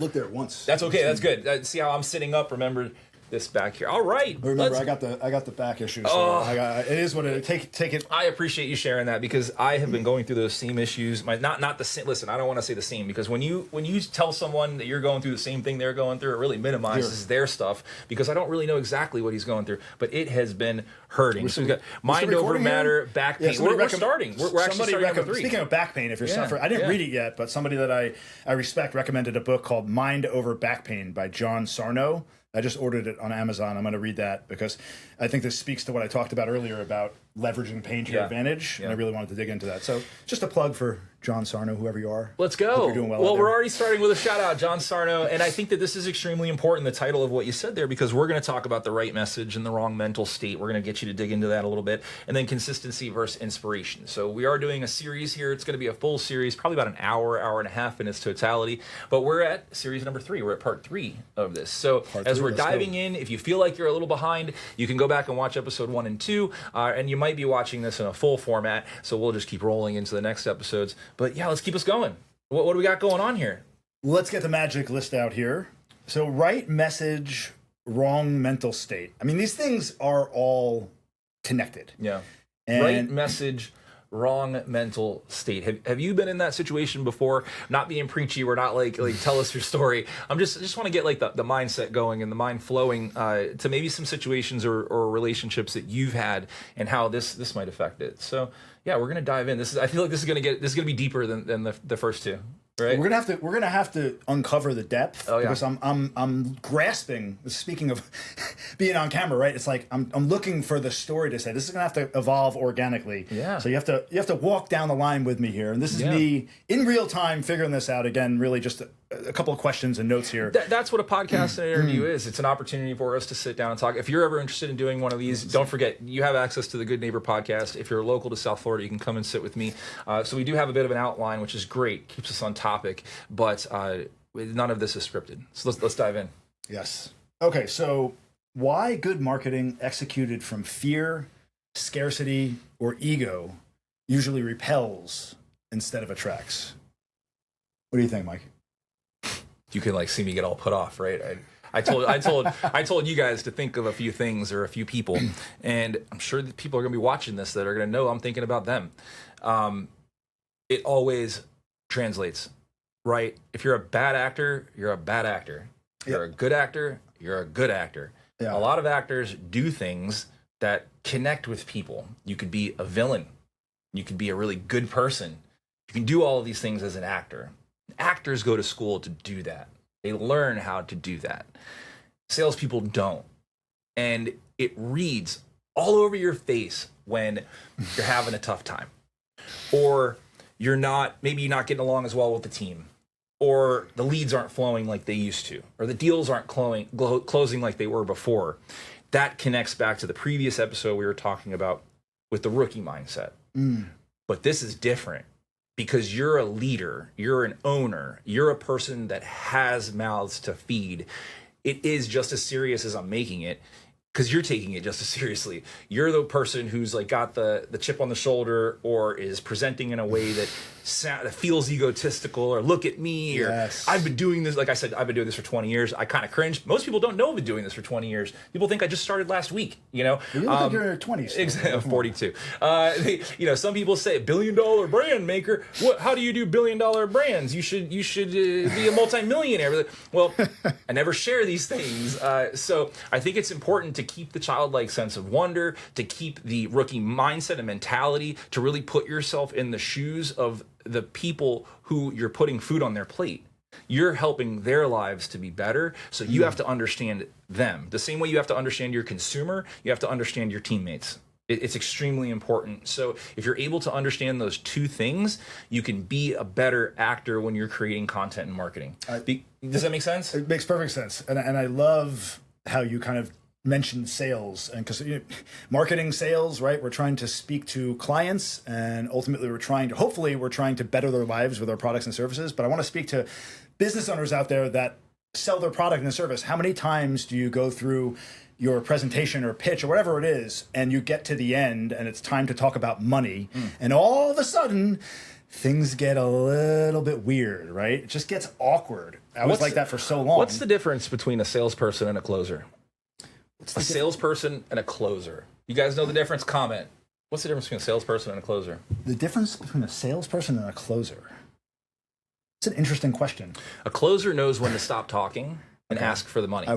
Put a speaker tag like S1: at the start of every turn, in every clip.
S1: looked there once.
S2: That's okay. That's good. See how I'm sitting up? Remember this back here. All right.
S1: Remember, I got the back issue. So it is what it is. Take it.
S2: I appreciate you sharing that because I have been going through those same issues. Not the same. Listen, I don't want to say the same because when you tell someone that you're going through the same thing they're going through, it really minimizes their stuff because I don't really know exactly what he's going through. But it has been hurting. So we've got mind over matter, back pain.
S1: Yeah,
S2: we're starting. We're actually starting number 3.
S1: Speaking of back pain, if you're suffering, I didn't read it yet, but somebody that I respect recommended a book called Mind Over Back Pain by John Sarno. I just ordered it on Amazon. I'm going to read that because I think this speaks to what I talked about earlier about leveraging pain to your advantage, and I really wanted to dig into that. So just a plug for John Sarno, whoever you are.
S2: Let's go.
S1: Hope you're doing well
S2: we're already starting with a shout out, John Sarno, and I think that this is extremely important, the title of what you said there, because we're going to talk about the right message and the wrong mental state. We're going to get you to dig into that a little bit, and then consistency versus inspiration. So we are doing a series here. It's going to be a full series, probably about an hour and a half in its totality, but we're at series number 3. We're at part 3 of this. So as we're diving in, if you feel like you're a little behind, you can go back and watch episode 1 and 2, and you might be watching this in a full format, so we'll just keep rolling into the next episodes. But yeah, let's keep us going. What do we got going on here?
S1: Let's get the magic list out here. So right message, wrong mental state. I mean, these things are all connected.
S2: Yeah. Right message, wrong mental state. Have you been in that situation before? Not being preachy, we're not like tell us your story. I just want to get like the mindset going and the mind flowing to maybe some situations or relationships that you've had and how this might affect it. So yeah, we're gonna dive in. I feel like this is gonna be deeper than the first 2. Right.
S1: We're gonna have to uncover the depth because I'm grasping. Speaking of being on camera, right? It's like I'm looking for the story to say. This is gonna have to evolve organically.
S2: Yeah.
S1: So you have to walk down the line with me here, and this is me in real time figuring this out. Again, really just a couple of questions and notes here.
S2: That's what a podcast and interview is. It's an opportunity for us to sit down and talk. If you're ever interested in doing one of these, don't forget you have access to the Good Neighbor podcast. If you're local to South Florida, you can come and sit with me. So we do have a bit of an outline, which is great, keeps us on topic, but none of this is scripted. So let's dive in.
S1: Yes. Okay. So why good marketing executed from fear, scarcity, or ego usually repels instead of attracts? What do you think, Mike?
S2: You can see me get all put off, right? I told you guys to think of a few things or a few people, and I'm sure that people are going to be watching this that are going to know I'm thinking about them. It always translates, right? If you're a bad actor, you're a bad actor. If you're a good actor, you're a good actor. Yeah. A lot of actors do things that connect with people. You could be a villain. You could be a really good person. You can do all of these things as an actor. Actors go to school to do that. They learn how to do that. Salespeople don't. And it reads all over your face when you're having a tough time. Or maybe you're not getting along as well with the team. Or the leads aren't flowing like they used to. Or the deals aren't closing like they were before. That connects back to the previous episode we were talking about with the rookie mindset. But this is different. Because you're a leader, you're an owner, you're a person that has mouths to feed. It is just as serious as I'm making it because you're taking it just as seriously. You're the person who's got the chip on the shoulder or is presenting in a way that feels egotistical or look at me or I've been doing this. Like I said, I've been doing this for 20 years. I kind of cringe. Most people don't know I've been doing this for 20 years. People think I just started last week, You look
S1: like you're in your 20s.
S2: Exactly, 42. Some people say $1 billion brand maker. How do you do $1 billion brands? You should be a multimillionaire. Well, I never share these things. So I think it's important to keep the childlike sense of wonder, to keep the rookie mindset and mentality, to really put yourself in the shoes of the people who you're putting food on their plate. You're helping their lives to be better, so you have to understand them. The same way you have to understand your consumer, you have to understand your teammates. It's extremely important. So if you're able to understand those two things, you can be a better actor when you're creating content and marketing. Does that make sense?
S1: It makes perfect sense. And I love how you kind of mentioned sales, and because marketing, sales, right? We're trying to speak to clients, and ultimately we're trying to better their lives with our products and services. But I want to speak to business owners out there that sell their product and service. How many times do you go through your presentation or pitch or whatever it is, and you get to the end and it's time to talk about money, and all of a sudden things get a little bit weird, right? It just gets awkward. I was like that for so long.
S2: What's the difference between a salesperson and a closer? A salesperson and a closer. You guys know the difference? Comment. What's the difference between a salesperson and a closer?
S1: The difference between a salesperson and a closer. It's an interesting question.
S2: A closer knows when to stop talking and ask for the money.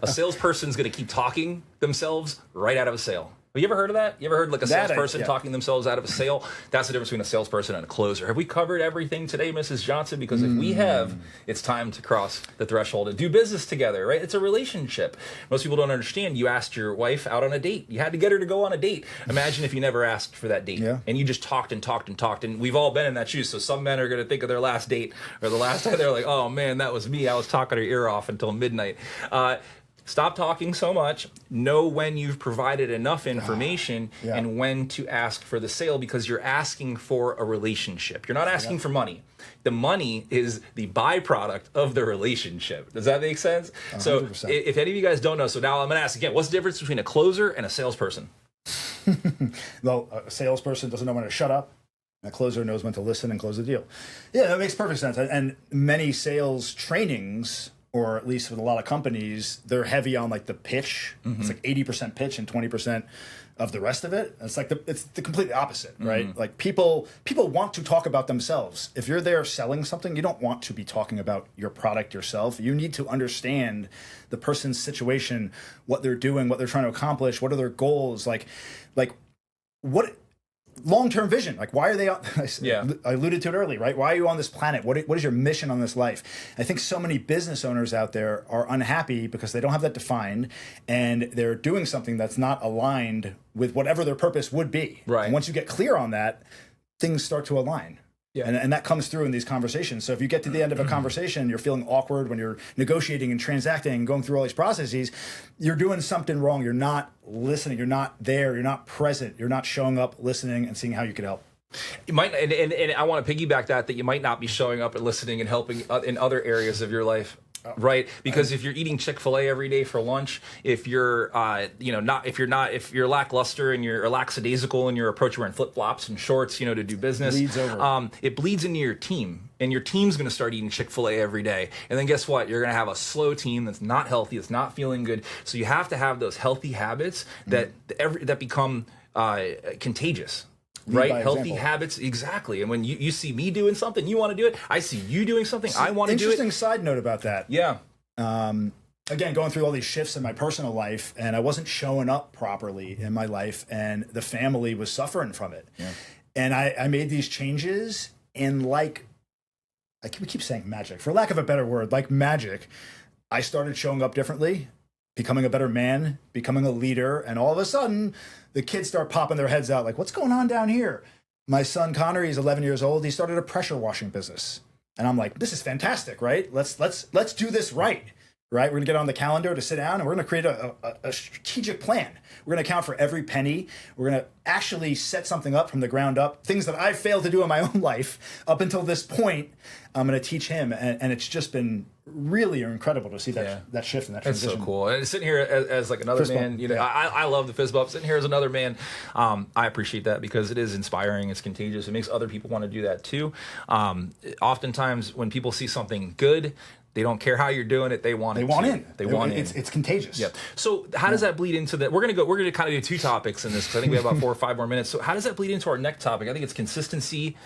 S2: A salesperson's going to keep talking themselves right out of a sale. Have you ever heard of that? You ever heard like a salesperson talking themselves out of a sale? That's the difference between a salesperson and a closer. Have we covered everything today, Mrs. Johnson? Because if we have, it's time to cross the threshold and do business together, right? It's a relationship. Most people don't understand. You asked your wife out on a date. You had to get her to go on a date. Imagine if you never asked for that date and you just talked and talked and talked. And we've all been in that shoes. So some men are going to think of their last date or the last time they're like, oh man, that was me. I was talking her ear off until midnight. Stop talking so much. Know when you've provided enough information and when to ask for the sale, because you're asking for a relationship. You're not asking for money. The money is the byproduct of the relationship. Does that make sense? 100%. So if any of you guys don't know, so now I'm going to ask again, what's the difference between a closer and a salesperson?
S1: Well, a salesperson doesn't know when to shut up. A closer knows when to listen and close the deal. Yeah, that makes perfect sense. And many sales trainings, or at least with a lot of companies, they're heavy on like the pitch. It's like 80% pitch and 20% of the rest of it. It's like it's the completely opposite, right? Like people want to talk about themselves. If you're there selling something, you don't want to be talking about your product yourself. You need to understand the person's situation, what they're doing, what they're trying to accomplish, what are their goals, like what long-term vision, like why are they on, I alluded to it earlier, right? Why are you on this planet? What is your mission on this life? I think so many business owners out there are unhappy because they don't have that defined and they're doing something that's not aligned with whatever their purpose would be.
S2: Right.
S1: And once you get clear on that, things start to align. Yeah. And that comes through in these conversations. So if you get to the end of a conversation, you're feeling awkward when you're negotiating and transacting and going through all these processes, you're doing something wrong. You're not listening. You're not there. You're not present. You're not showing up, listening, and seeing how you can help.
S2: You might, and I want to piggyback that you might not be showing up and listening and helping in other areas of your life. Right, because if you're eating Chick-fil-A every day for lunch, if you're if you're lackluster and you're lackadaisical in your approach, wearing flip-flops and shorts, to do business, it bleeds into your team, and your team's going to start eating Chick-fil-A every day, and then guess what? You're going to have a slow team that's not healthy, it's not feeling good. So you have to have those healthy habits that become contagious. Right, healthy habits, exactly. And when you see me doing something, you want to do it. I see you doing something, I want to do it.
S1: Interesting side note about that.
S2: Yeah.
S1: Again, going through all these shifts in my personal life, and I wasn't showing up properly in my life, and the family was suffering from it. Yeah. And I made these changes, and we keep saying magic, for lack of a better word, like magic, I started showing up differently, becoming a better man, becoming a leader, and all of a sudden, the kids start popping their heads out like, what's going on down here? My son Connor, he's 11 years old. He started a pressure washing business. And I'm like, this is fantastic, right? Let's do this right? We're going to get on the calendar to sit down and we're going to create a strategic plan. We're going to account for every penny. We're going to actually set something up from the ground up, things that I've failed to do in my own life up until this point. I'm going to teach him. And it's just been really incredible to see that shift and that transition.
S2: That's so cool. And sitting here as like another man, I love the fist bump. Sitting here as another man, I appreciate that because it is inspiring. It's contagious. It makes other people want to do that too. Oftentimes when people see something good, they don't care how you're doing it. They want in.
S1: It's contagious.
S2: Yeah. So how does that bleed into that? We're gonna kind of do two topics in this because I think we have about 4 or 5 more minutes. So how does that bleed into our next topic? I think it's consistency.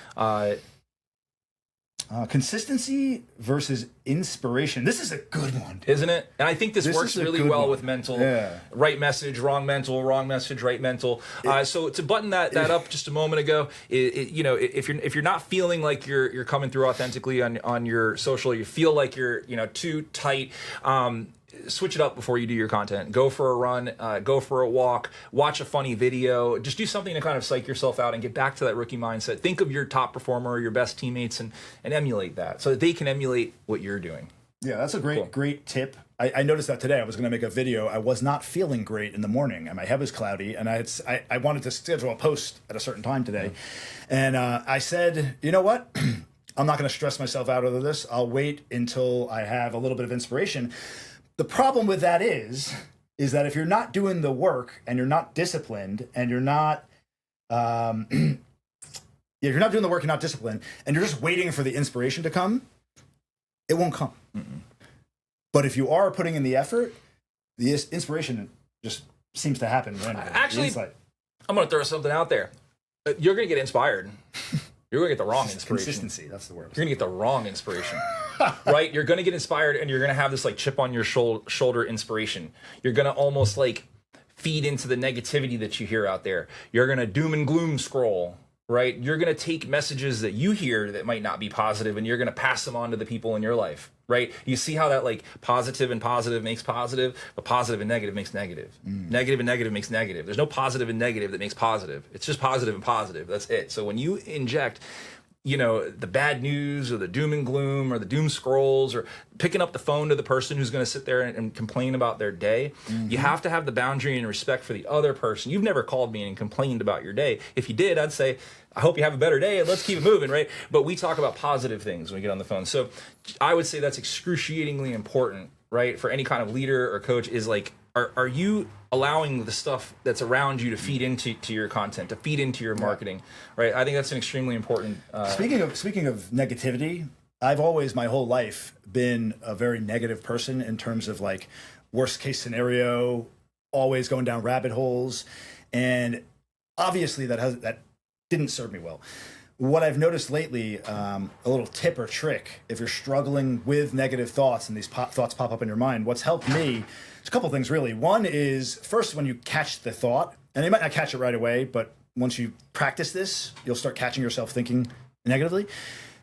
S1: Consistency versus inspiration. This is a good one,
S2: isn't it? And I think this works really well with mental. Yeah. Right message, wrong mental, wrong message, right mental. So to button that up just a moment ago, if you're not feeling like you're coming through authentically on your social, you feel like you're too tight. Switch it up before you do your content. Go for a run, go for a walk, watch a funny video. Just do something to kind of psych yourself out and get back to that rookie mindset. Think of your top performer or your best teammates and emulate that so that they can emulate what you're doing.
S1: Yeah, that's a great tip. I noticed that today. I was going to make a video. I was not feeling great in the morning, and my head was cloudy, and I wanted to schedule a post at a certain time today. And I said, you know what? I'm not going to stress myself out over this. I'll wait until I have a little bit of inspiration. The problem with that is that if you're not doing the work and you're not disciplined and you're not if you're not doing the work, you're not disciplined, and you're just waiting for the inspiration to come, it won't come. But if you are putting in the effort, the inspiration just seems to happen randomly.
S2: Actually, I'm going to throw something out there. You're going to get inspired. You're going to get the wrong inspiration.
S1: Consistency, that's the word.
S2: You're going to get the wrong inspiration, right? You're going to get inspired, and you're going to have this like chip on your shoulder inspiration. You're going to almost like feed into the negativity that you hear out there. You're going to doom and gloom scroll, right? You're going to take messages that you hear that might not be positive, and you're going to pass them on to the people in your life, right? You see how that like positive and positive makes positive, but positive and negative makes negative. Negative and negative makes negative. There's no positive and negative that makes positive. It's just positive and positive. That's it. So when you inject, you know, the bad news or the doom and gloom or the doom scrolls or picking up the phone to the person who's going to sit there and complain about their day, you have to have the boundary and respect for the other person. You've never called me and complained about your day. If you did, I'd say, I hope you have a better day and let's keep it moving, right? But we talk about positive things when we get on the phone. So I would say that's excruciatingly important, right? For any kind of leader or coach is like, are you allowing the stuff that's around you to feed into your content, to feed into your marketing, right? I think that's an extremely important.
S1: Speaking of negativity, I've always my whole life been a very negative person in terms of like worst case scenario, always going down rabbit holes, and obviously that didn't serve me well. What I've noticed lately, a little tip or trick, if you're struggling with negative thoughts and these thoughts pop up in your mind, what's helped me is a couple things really. One is first when you catch the thought, and you might not catch it right away, but once you practice this, you'll start catching yourself thinking negatively.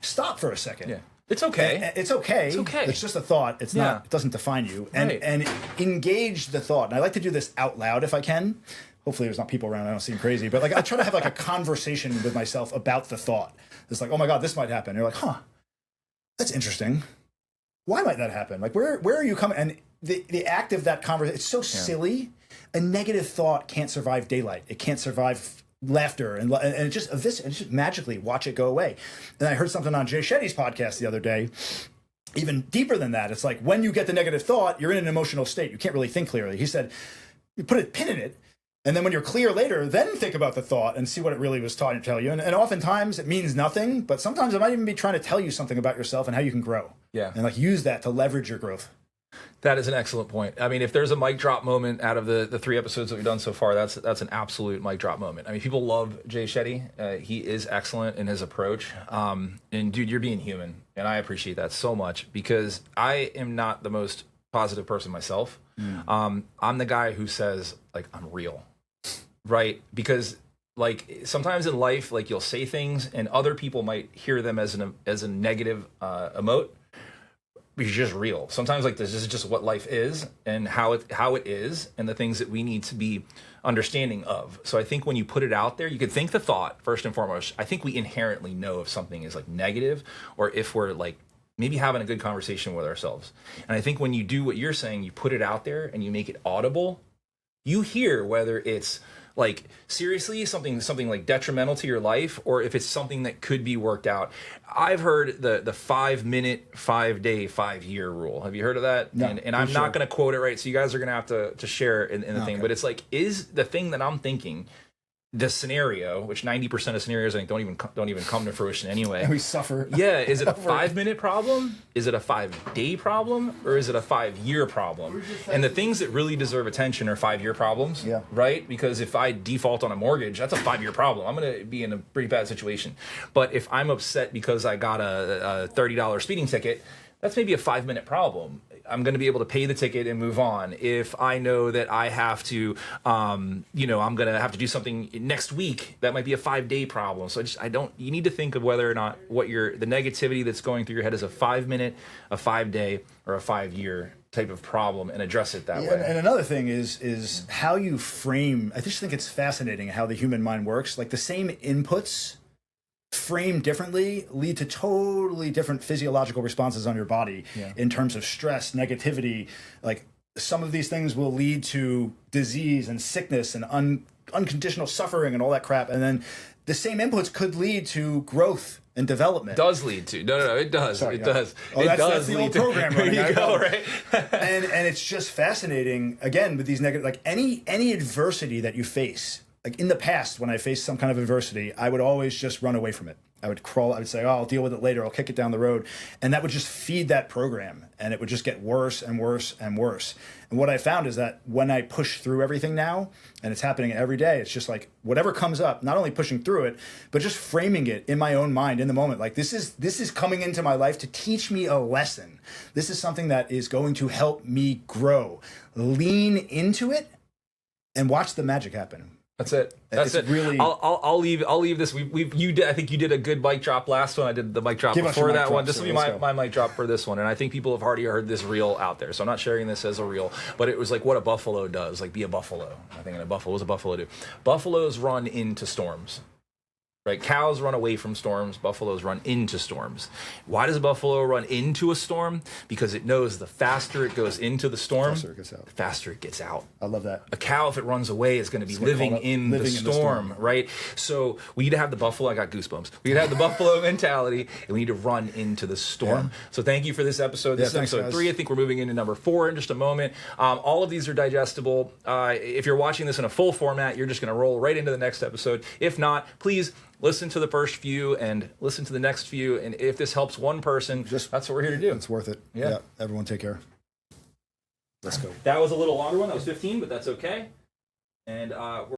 S1: Stop for a second.
S2: Yeah. It's okay.
S1: It's okay.
S2: It's okay.
S1: It's just a thought. It's not. It doesn't define you. And
S2: Right.
S1: and engage the thought. And I like to do this out loud if I can. Hopefully there's not people around. I don't seem crazy, but like I try to have like a conversation with myself about the thought. It's like, oh my God, this might happen. And you're like, huh, that's interesting. Why might that happen? Like, where are you coming? And the act of that conversation, it's so silly. A negative thought can't survive daylight. It can't survive laughter, and it just magically watch it go away. And I heard something on Jay Shetty's podcast the other day, even deeper than that. It's like when you get the negative thought, you're in an emotional state. You can't really think clearly. He said, you put a pin in it, and then when you're clear later, then think about the thought and see what it really was trying to tell you. And oftentimes it means nothing, but sometimes it might even be trying to tell you something about yourself and how you can grow. Yeah. And like use that to leverage your growth.
S2: That is an excellent point. I mean, if there's a mic drop moment out of the 3 episodes that we've done so far, that's an absolute mic drop moment. I mean, people love Jay Shetty. He is excellent in his approach. And dude, you're being human. And I appreciate that so much because I am not the most positive person myself. I'm the guy who says, like, I'm real. Right? Because like sometimes in life, like you'll say things and other people might hear them as a negative emote. But you're just real. Sometimes like this is just what life is and how it is and the things that we need to be understanding of. So I think when you put it out there, you could think the thought first and foremost. I think we inherently know if something is like negative or if we're like maybe having a good conversation with ourselves. And I think when you do what you're saying, you put it out there and you make it audible, you hear whether it's like seriously something like detrimental to your life or if it's something that could be worked out. I've heard the 5 minute, 5 day, 5 year rule. Have you heard of that?
S1: No,
S2: and I'm not going to quote it right. So you guys are going to have to share in the thing, but it's like, is the thing that I'm thinking the scenario, which 90% of scenarios I think don't even come to fruition anyway.
S1: And we suffer.
S2: Yeah, is it a 5 minute problem? Is it a 5 day problem? Or is it a 5 year problem? And the things that really deserve attention are 5 year problems, right? Because if I default on a mortgage, that's a 5 year problem. I'm going to be in a pretty bad situation. But if I'm upset because I got a $30 speeding ticket, that's maybe a 5 minute problem. I'm going to be able to pay the ticket and move on. If I know that I have to, I'm going to have to do something next week, that might be a 5 day problem. So you need to think of whether or not the negativity that's going through your head is a 5 minute, a 5 day, or a 5 year type of problem and address it that way.
S1: And another thing is how you frame. I just think it's fascinating how the human mind works. Like the same inputs framed differently lead to totally different physiological responses on your body in terms of stress, negativity. Like some of these things will lead to disease and sickness and unconditional suffering and all that crap. And then the same inputs could lead to growth and development.
S2: Does lead to. No, it does.
S1: Sorry,
S2: it does.
S1: Oh, that's the old program running.
S2: There you go, right?
S1: and it's just fascinating, again, with these negative, like any adversity that you face, like in the past, when I faced some kind of adversity, I would always just run away from it. I would crawl. I would say, "Oh, I'll deal with it later. I'll kick it down the road," and that would just feed that program, and it would just get worse and worse and worse. And what I found is that when I push through everything now, and it's happening every day, it's just like whatever comes up, not only pushing through it, but just framing it in my own mind in the moment. Like this is coming into my life to teach me a lesson. This is something that is going to help me grow. Lean into it, and watch the magic happen.
S2: That's it. That's it.
S1: Really,
S2: I'll leave this. You did. I think you did a good mic drop last one. I did the mic drop before that one. This will be my mic drop for this one. And I think people have already heard this reel out there. So I'm not sharing this as a reel, but it was like what a buffalo does. Like be a buffalo. I think a buffalo. What does a buffalo do? Buffaloes run into storms. Right? Cows run away from storms. Buffaloes run into storms. Why does a buffalo run into a storm? Because it knows the faster it goes into the storm, the faster it gets out.
S1: I love that.
S2: A cow, if it runs away, is going to be living in the storm, right? So we need to have the buffalo. I got goosebumps. We need to have the buffalo mentality, and we need to run into the storm. Yeah. So thank you for this episode. This is episode 3. I think we're moving into number 4 in just a moment. All of these are digestible. If you're watching this in a full format, you're just going to roll right into the next episode. If not, please listen to the first few and listen to the next few. And if this helps one person, that's what we're here to do.
S1: It's worth it. Yeah. Everyone take care. Let's go.
S2: That was a little longer one. That was 15, but that's okay. And we're